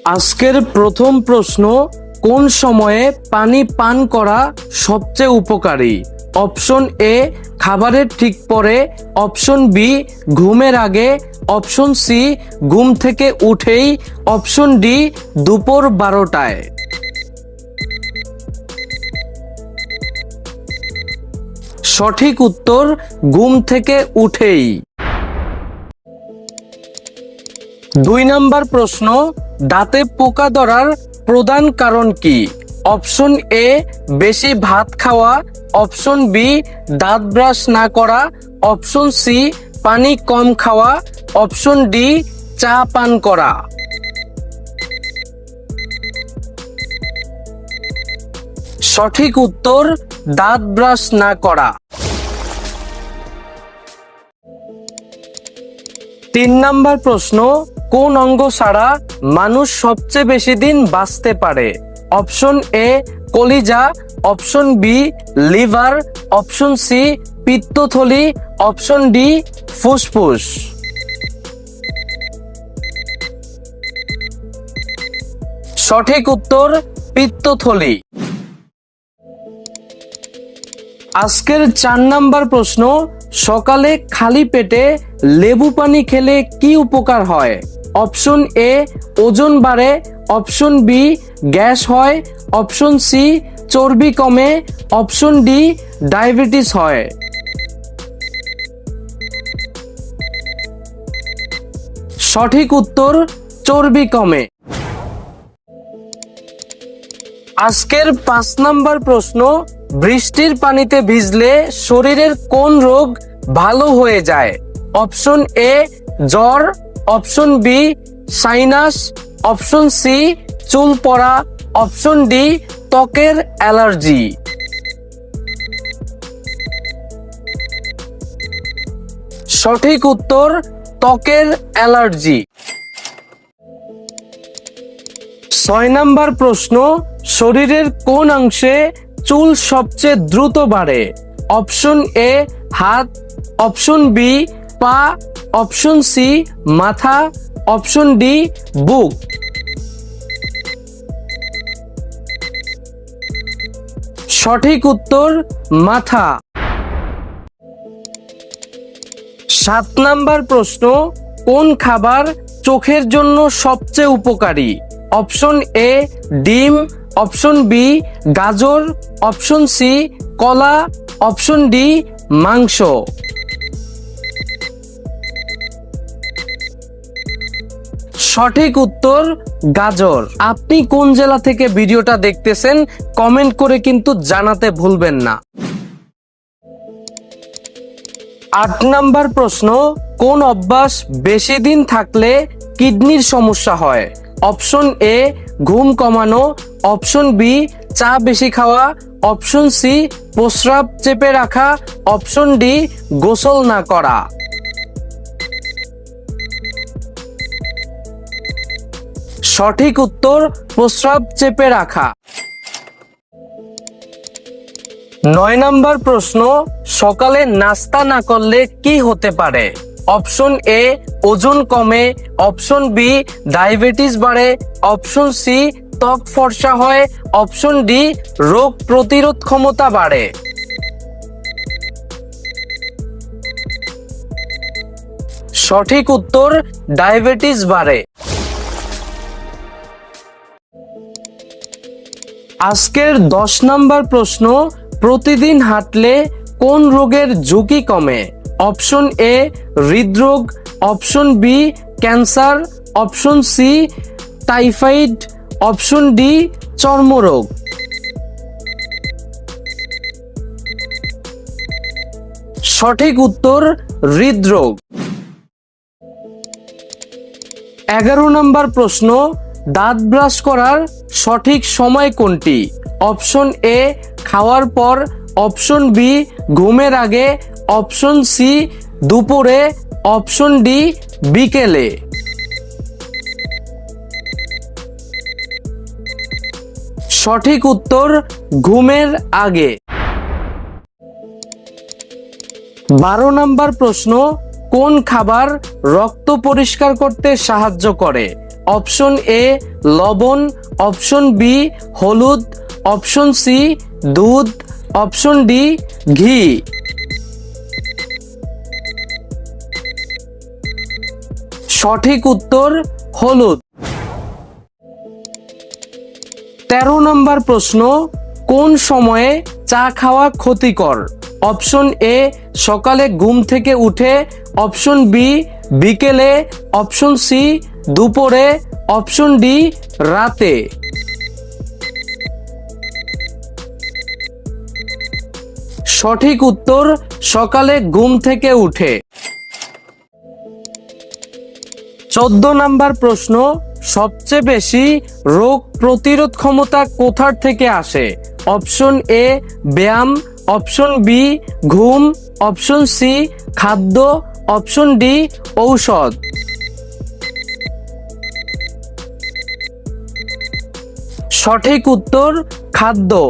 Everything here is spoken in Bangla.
আজকের প্রথম প্রশ্ন, কোন সময়ে পানি পান করা সবচেয়ে উপকারী? অপশন এ খাবারের ঠিক পরে, অপশন বি ঘুমের আগে, অপশন সি ঘুম থেকে উঠেই, অপশন ডি দুপুর 12টায়। সঠিক উত্তর ঘুম থেকে উঠেই। 2 নম্বর প্রশ্ন, দাঁতে পোকা ধরার প্রধান কারণ কি? অপশন এ বেশি ভাত খাওয়া, অপশন বি দাঁত ব্রাশ না করা, অপশন সি পানি কম খাওয়া, অপশন ডি চা পান করা। সঠিক উত্তর দাঁত ব্রাশ না করা। 3 নম্বর প্রশ্ন, কোন অঙ্গ ছাড়া মানুষ সবচেয়ে বেশি দিন বাঁচতে পারে? অপশন এ কলিজা, অপশন বি লিভার, অপশন সি পিত্তথলি, অপশন ডি ফুসফুস। সঠিক উত্তর পিত্তথলি। আজকের 4 নম্বর প্রশ্ন, সকালে খালি পেটে লেবু পানি খেলে কি উপকার হয়? অপশন এ ওজন বাড়ে, অপশন বি গ্যাস হয়, অপশন সি চর্বি কমে, অপশন ডি ডায়াবেটিস হয়। সঠিক উত্তর চর্বি কমে। আজকের 5 নম্বর প্রশ্ন, বৃষ্টির পানিতে ভিজলে শরীরের কোন রোগ ভালো হয়ে যায়? অপশন এ জ্বর, option B sinus, option C চুল পড়া, অপশন ডি ত্বকের অ্যালার্জি। সঠিক উত্তর ত্বকের অ্যালার্জি। 6 নম্বর প্রশ্ন, শরীরের কোন অংশে চুল সবচেয়ে দ্রুত বাড়ে? অপশন এ হাত, অপশন বি পা, অপশন সি মাথা, অপশন ডি বুক। সঠিক উত্তর মাথা। 7 নম্বর প্রশ্ন, কোন খাবার চোখের জন্য সবচেয়ে উপকারী? অপশন এ ডিম, অপশন বি গাজর, অপশন সি কলা, অপশন ডি মাংস। সঠিক উত্তর গাজর। আপনি কোন জেলা থেকে ভিডিওটা দেখতেছেন কমেন্ট করে কিন্তু জানাতে ভুলবেন না। 8 নম্বর প্রশ্ন, কোন অভ্যাস বেশি দিন থাকলে কিডনির সমস্যা হয়? অপশন এ ঘুম কমানো, অপশন বি চা বেশি খাওয়া, অপশন সি প্রস্রাব চেপে রাখা, অপশন ডি গোসল না করা। সঠিক উত্তর প্রস্রাব চেপে রাখা। 9 নম্বর প্রশ্ন, সকালে নাস্তা না করলে কি হতে পারে? অপশন এ ওজন কমে, অপশন বি ডায়াবেটিস বাড়ে, অপশন সি ত্বক ফর্সা হয়, অপশন ডি রোগ প্রতিরোধ ক্ষমতা বাড়ে। সঠিক উত্তর ডায়াবেটিস বাড়ে। আজকের 10 নম্বর প্রশ্ন, প্রতিদিন হাঁটলে কোন রোগের ঝুঁকি কমে? অপশন এ হৃদরোগ, option B cancer, option C typhoid, option D চর্মরোগ। সঠিক উত্তর হৃদরোগ। 11 নম্বর প্রশ্ন, দাঁত ব্রাশ করার সঠিক সময় কোনটি? অপশন এ খাওয়ার পর, অপশন বি ঘুমের আগে, অপশন সি দুপুরে, অপশন ডি বিকেলে। সঠিক উত্তর ঘুমের আগে। 12 নম্বর প্রশ্ন, কোন খাবার রক্ত পরিষ্কার করতে সাহায্য করে? অপশন এ লবণ, অপশন বি হলুদ, অপশন সি দুধ, অপশন ডি ঘি। সঠিক উত্তর হলুদ। 13 নম্বর প্রশ্ন, কোন সময়ে চা খাওয়া ক্ষতিকর? অপশন এ সকালে ঘুম থেকে উঠে, অপশন বি বিকেলে, অপশন সি দুপুরে, অপশন ডি রাতে। সঠিক উত্তর সকালে ঘুম থেকে উঠে। 14 নম্বর প্রশ্ন, সবচেয়ে বেশি রোগ প্রতিরোধ ক্ষমতা কোথার থেকে আসে? অপশন এ ব্যায়াম, অপশন বি ঘুম, অপশন সি খাদ্য, অপশন ডি ঔষধ। সঠিক উত্তর খাদ্য।